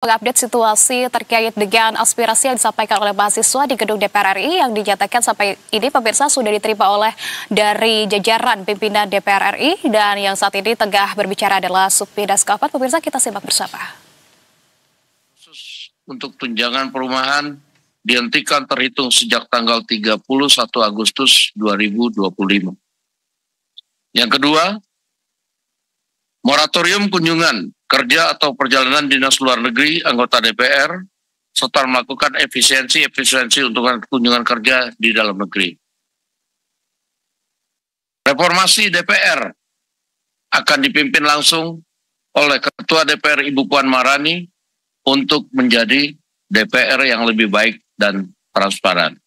Mengupdate situasi terkait dengan aspirasi yang disampaikan oleh mahasiswa di gedung DPR RI yang dinyatakan sampai ini pemirsa sudah diterima oleh dari jajaran pimpinan DPR RI dan yang saat ini tengah berbicara adalah Supmi Daskapat. Pemirsa, kita simak bersama. Khusus untuk tunjangan perumahan dihentikan terhitung sejak tanggal 31 Agustus 2025. Yang kedua, moratorium kunjungan kerja atau perjalanan dinas luar negeri anggota DPR serta melakukan efisiensi untuk kunjungan kerja di dalam negeri. Reformasi DPR akan dipimpin langsung oleh Ketua DPR Ibu Puan Maharani untuk menjadi DPR yang lebih baik dan transparan.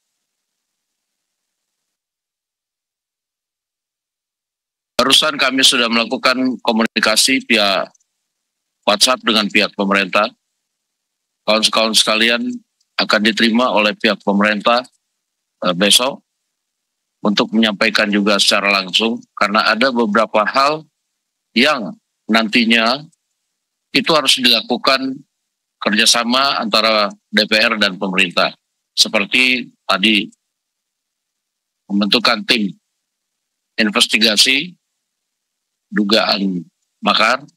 Barusan kami sudah melakukan komunikasi via WhatsApp dengan pihak pemerintah. Kawan-kawan sekalian akan diterima oleh pihak pemerintah besok untuk menyampaikan juga secara langsung karena ada beberapa hal yang nantinya itu harus dilakukan kerjasama antara DPR dan pemerintah. Seperti tadi membentukan tim investigasi dugaan makar,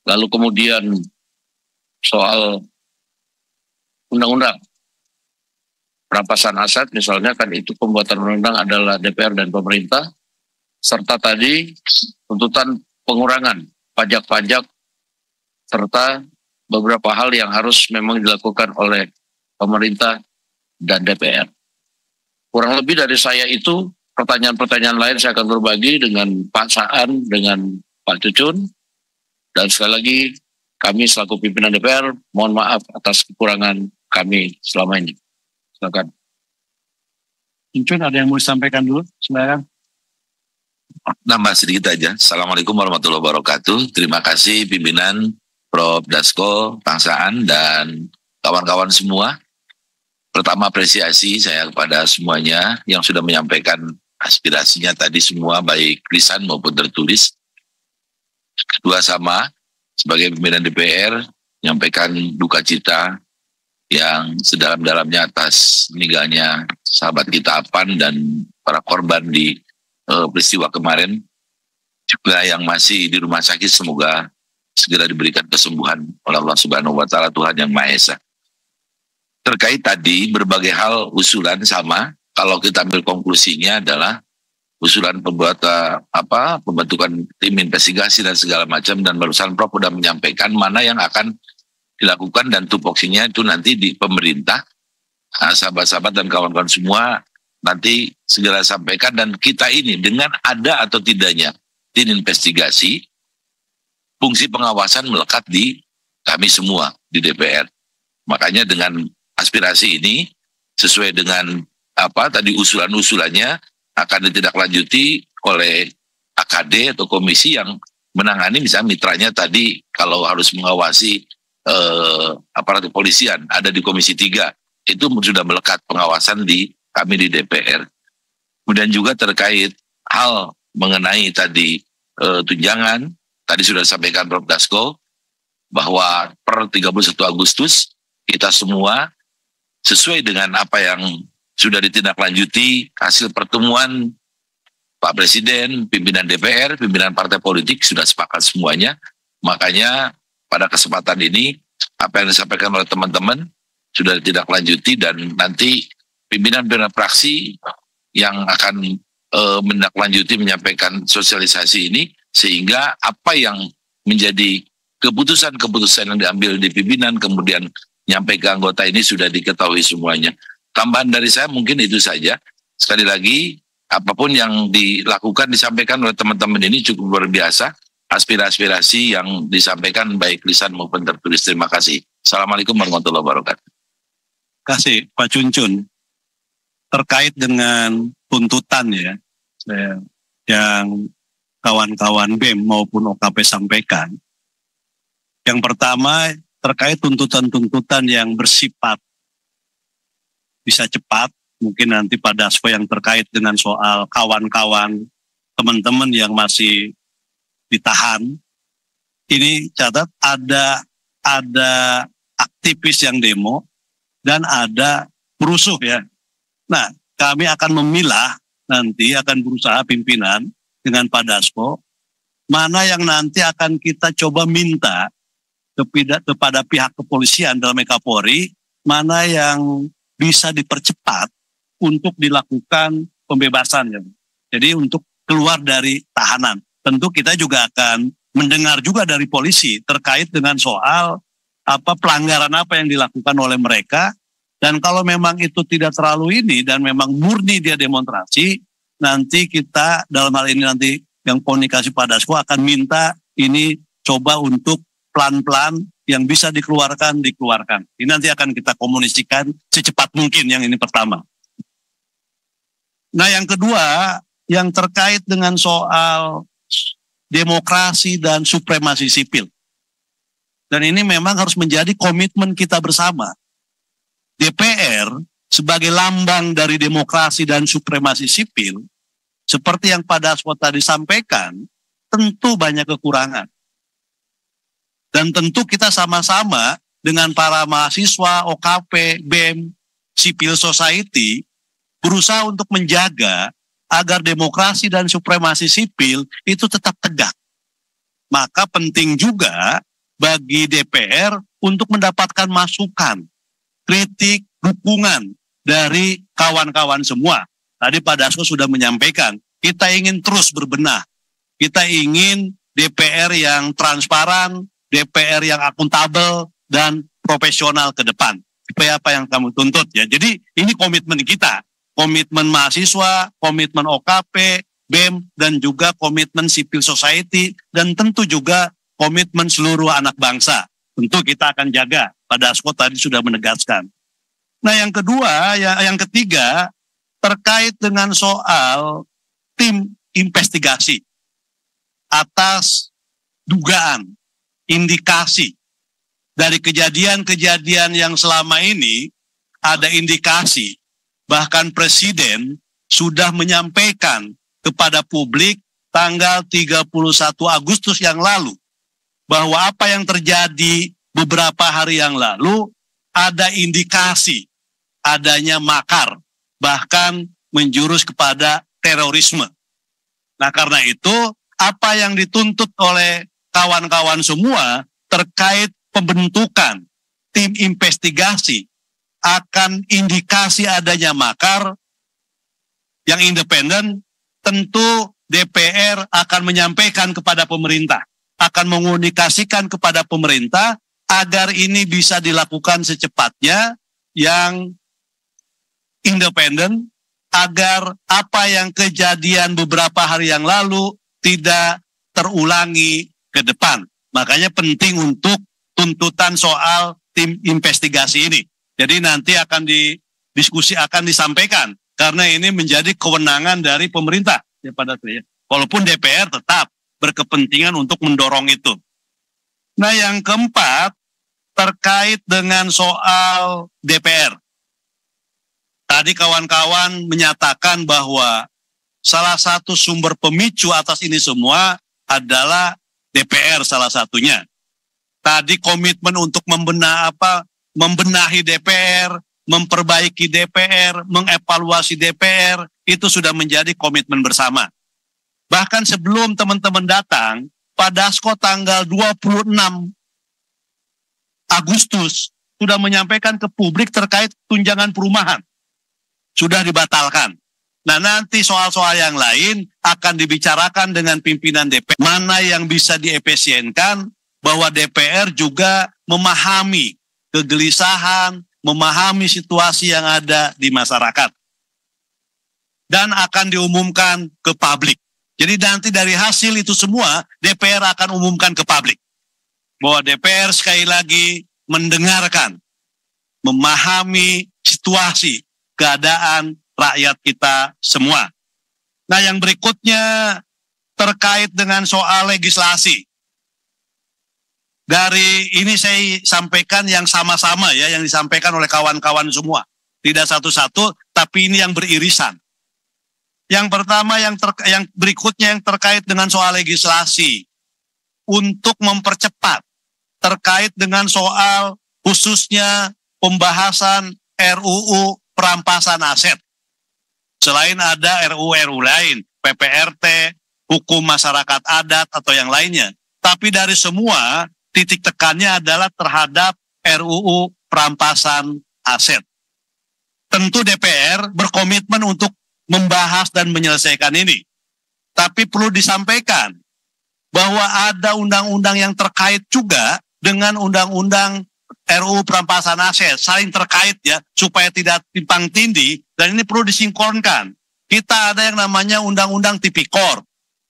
lalu kemudian soal undang-undang perampasan aset misalnya kan itu pembuatan undang-undang adalah DPR dan pemerintah, serta tadi tuntutan pengurangan pajak-pajak serta beberapa hal yang harus memang dilakukan oleh pemerintah dan DPR. Kurang lebih dari saya itu, pertanyaan-pertanyaan lain saya akan berbagi dengan Pak Saan, dengan Pak Cucun. Dan sekali lagi, kami selaku pimpinan DPR, mohon maaf atas kekurangan kami selama ini. Silakan. Cucun, ada yang mau disampaikan dulu? Silakan. Nambah sedikit aja. Assalamualaikum warahmatullahi wabarakatuh. Terima kasih pimpinan Prof. Dasko, Kang Saan, dan kawan-kawan semua. Pertama, apresiasi saya kepada semuanya yang sudah menyampaikan aspirasinya tadi semua, baik lisan maupun tertulis. Kedua, sama sebagai pimpinan DPR menyampaikan duka cita yang sedalam-dalamnya atas meninggalnya sahabat kita Apan dan para korban di peristiwa kemarin. Juga yang masih di rumah sakit, semoga segera diberikan kesembuhan oleh Allah Subhanahu wa Ta'ala, Tuhan yang Maha Esa. Terkait tadi berbagai hal usulan sama, kalau kita ambil konklusinya adalah usulan pembentukan tim investigasi dan segala macam, dan barusan Prof sudah menyampaikan mana yang akan dilakukan dan tupoksinya itu nanti di pemerintah. Sahabat-sahabat dan kawan-kawan semua nanti segera sampaikan, dan kita ini dengan ada atau tidaknya tim investigasi, fungsi pengawasan melekat di kami semua di DPR. Makanya dengan aspirasi ini sesuai dengan tadi usulan-usulannya akan ditindaklanjuti oleh AKD atau komisi yang menangani, misalnya mitranya tadi kalau harus mengawasi aparat kepolisian ada di Komisi 3, itu sudah melekat pengawasan di kami di DPR. Kemudian juga terkait hal mengenai tadi tunjangan, tadi sudah disampaikan Prof. Dasko bahwa per 31 Agustus kita semua sesuai dengan apa yang sudah ditindaklanjuti hasil pertemuan Pak Presiden, pimpinan DPR, pimpinan partai politik sudah sepakat semuanya. Makanya pada kesempatan ini apa yang disampaikan oleh teman-teman sudah ditindaklanjuti, dan nanti pimpinan-pimpinan fraksi yang akan menindaklanjuti menyampaikan sosialisasi ini, sehingga apa yang menjadi keputusan-keputusan yang diambil di pimpinan kemudian nyampe ke anggota ini sudah diketahui semuanya. Tambahan dari saya mungkin itu saja. Sekali lagi, apapun yang dilakukan, disampaikan oleh teman-teman ini cukup luar biasa. Aspirasi yang disampaikan baik lisan maupun tertulis. Terima kasih. Assalamualaikum warahmatullahi wabarakatuh. Terima kasih Pak Cuncun. Terkait dengan tuntutan yang kawan-kawan BEM maupun OKP sampaikan. Yang pertama terkait tuntutan-tuntutan yang bersifat bisa cepat, mungkin nanti Pak Dasko yang terkait dengan soal kawan-kawan teman-teman yang masih ditahan. Ini catat ada aktivis yang demo, dan ada perusuh ya. Nah, kami akan memilah nanti, akan berusaha pimpinan dengan Pak Dasko, mana yang nanti akan kita coba minta kepada pihak kepolisian dalam Kapolri, mana yang bisa dipercepat untuk dilakukan pembebasan. Ya. Jadi untuk keluar dari tahanan. Tentu kita juga akan mendengar juga dari polisi terkait dengan soal pelanggaran apa yang dilakukan oleh mereka. Dan kalau memang itu tidak terlalu ini dan memang murni dia demonstrasi, nanti kita dalam hal ini nanti yang komunikasi Pak Dasko akan minta ini coba untuk pelan-pelan yang bisa dikeluarkan. Ini nanti akan kita komunikasikan secepat mungkin, yang ini pertama. Nah yang kedua, yang terkait dengan soal demokrasi dan supremasi sipil. Dan ini memang harus menjadi komitmen kita bersama. DPR sebagai lambang dari demokrasi dan supremasi sipil, seperti yang Pak Dasko tadi sampaikan, tentu banyak kekurangan. Dan tentu kita sama-sama dengan para mahasiswa, OKP, BEM, civil society, berusaha untuk menjaga agar demokrasi dan supremasi sipil itu tetap tegak. Maka penting juga bagi DPR untuk mendapatkan masukan, kritik, dukungan dari kawan-kawan semua. Tadi Pak Dasko sudah menyampaikan, kita ingin terus berbenah. Kita ingin DPR yang transparan, DPR yang akuntabel, dan profesional ke depan. Supaya apa yang kamu tuntut ya. Jadi ini komitmen kita. Komitmen mahasiswa, komitmen OKP, BEM, dan juga komitmen civil society, dan tentu juga komitmen seluruh anak bangsa. Tentu kita akan jaga. Pak Dasko tadi sudah menegaskan. Nah yang kedua, yang ketiga, terkait dengan soal tim investigasi atas dugaan, indikasi dari kejadian-kejadian yang selama ini ada indikasi, bahkan Presiden sudah menyampaikan kepada publik tanggal 31 Agustus yang lalu, bahwa apa yang terjadi beberapa hari yang lalu ada indikasi adanya makar, bahkan menjurus kepada terorisme. Nah karena itu, apa yang dituntut oleh kawan-kawan semua terkait pembentukan tim investigasi akan indikasi adanya makar yang independen, tentu DPR akan menyampaikan kepada pemerintah, akan mengomunikasikan kepada pemerintah agar ini bisa dilakukan secepatnya yang independen, agar apa yang kejadian beberapa hari yang lalu tidak terulangi ke depan. Makanya penting untuk tuntutan soal tim investigasi ini. Jadi nanti akan akan disampaikan karena ini menjadi kewenangan dari pemerintah ya pada saya. Walaupun DPR tetap berkepentingan untuk mendorong itu. Nah, yang keempat terkait dengan soal DPR. Tadi kawan-kawan menyatakan bahwa salah satu sumber pemicu atas ini semua adalah DPR salah satunya. Tadi komitmen untuk membenahi DPR, memperbaiki DPR, mengevaluasi DPR, itu sudah menjadi komitmen bersama. Bahkan sebelum teman-teman datang, Pak Dasko tanggal 26 Agustus sudah menyampaikan ke publik terkait tunjangan perumahan. Sudah dibatalkan. Nah nanti soal-soal yang lain akan dibicarakan dengan pimpinan DPR. Mana yang bisa diefisienkan, bahwa DPR juga memahami kegelisahan, memahami situasi yang ada di masyarakat. Dan akan diumumkan ke publik. Jadi nanti dari hasil itu semua, DPR akan umumkan ke publik. Bahwa DPR sekali lagi mendengarkan, memahami situasi, keadaan rakyat kita semua. Nah yang berikutnya terkait dengan soal legislasi. Dari ini saya sampaikan yang sama-sama ya, yang disampaikan oleh kawan-kawan semua. Tidak satu-satu, tapi ini yang beririsan. Yang pertama, yang berikutnya yang terkait dengan soal legislasi. Untuk mempercepat terkait dengan soal khususnya pembahasan RUU perampasan aset. Selain ada RUU lain, PPRT, hukum masyarakat adat atau yang lainnya. Tapi dari semua titik tekannya adalah terhadap RUU perampasan aset. Tentu DPR berkomitmen untuk membahas dan menyelesaikan ini. Tapi perlu disampaikan bahwa ada undang-undang yang terkait juga dengan undang-undang RUU perampasan aset, saling terkait ya, supaya tidak timpang tindih, dan ini perlu disinkronkan. Kita ada yang namanya undang-undang Tipikor,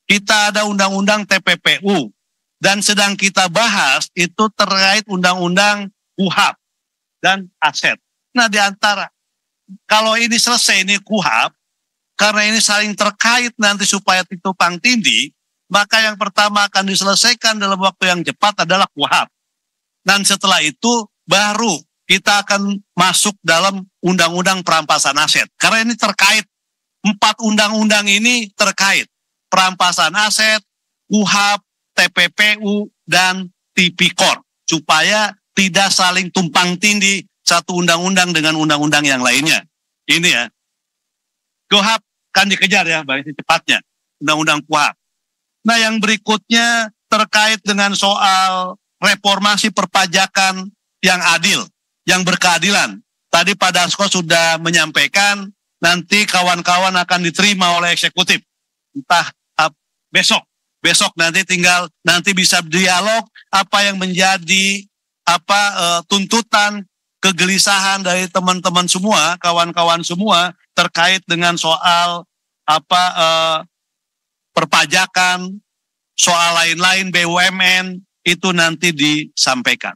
kita ada undang-undang TPPU, dan sedang kita bahas itu terkait undang-undang KUHP dan aset. Nah, di antara kalau ini selesai ini KUHP, karena ini saling terkait nanti supaya tumpang tindih, maka yang pertama akan diselesaikan dalam waktu yang cepat adalah KUHP. Dan setelah itu baru kita akan masuk dalam undang-undang perampasan aset. Karena ini terkait, 4 undang-undang ini terkait. Perampasan aset, KUHP, TPPU, dan Tipikor. Supaya tidak saling tumpang tindih satu undang-undang dengan undang-undang yang lainnya. Ini ya. KUHP kan dikejar ya, baik cepatnya. Undang-undang KUHP. Nah, yang berikutnya terkait dengan soal reformasi perpajakan yang adil, yang berkeadilan. Tadi Pak Dasko sudah menyampaikan nanti kawan-kawan akan diterima oleh eksekutif. Entah besok nanti tinggal nanti bisa dialog apa yang menjadi tuntutan kegelisahan dari teman-teman semua, kawan-kawan semua terkait dengan soal perpajakan, soal lain-lain BUMN itu nanti disampaikan.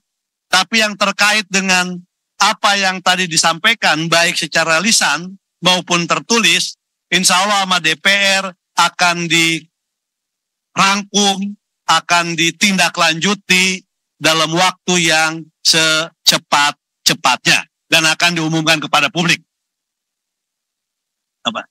Tapi yang terkait dengan apa yang tadi disampaikan baik secara lisan maupun tertulis, insya Allah sama DPR akan dirangkum, akan ditindaklanjuti dalam waktu yang secepat-cepatnya dan akan diumumkan kepada publik. Apa?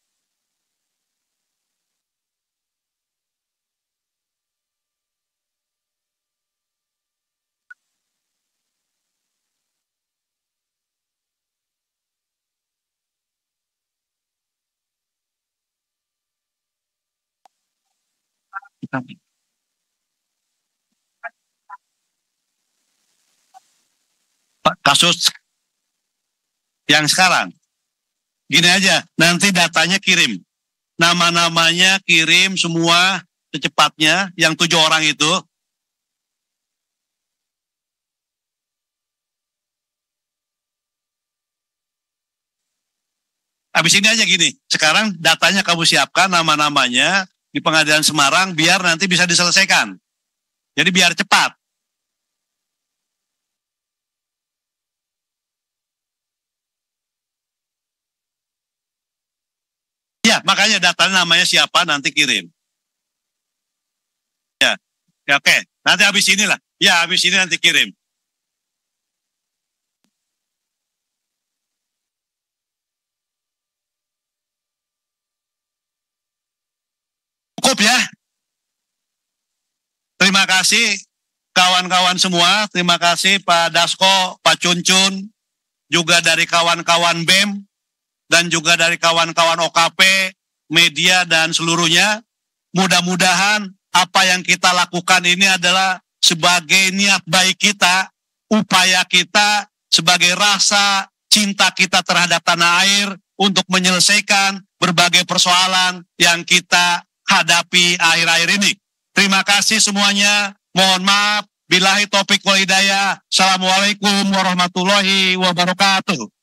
Kasus yang sekarang gini aja, nanti datanya kirim, nama-namanya kirim semua secepatnya, yang 7 orang itu. Habis ini aja gini, sekarang datanya kamu siapkan nama-namanya di Pengadilan Semarang biar nanti bisa diselesaikan. Jadi biar cepat. Ya, makanya data namanya siapa nanti kirim. Ya, oke. Nanti habis inilah. Ya, habis ini nanti kirim. Cukup ya. Terima kasih kawan-kawan semua. Terima kasih Pak Dasko, Pak Cuncun, juga dari kawan-kawan BEM, dan juga dari kawan-kawan OKP, media, dan seluruhnya. Mudah-mudahan apa yang kita lakukan ini adalah sebagai niat baik kita, upaya kita, sebagai rasa cinta kita terhadap tanah air untuk menyelesaikan berbagai persoalan yang kita hadapi akhir-akhir ini. Terima kasih semuanya. Mohon maaf. Billahi taufiq wal hidayah. Assalamualaikum warahmatullahi wabarakatuh.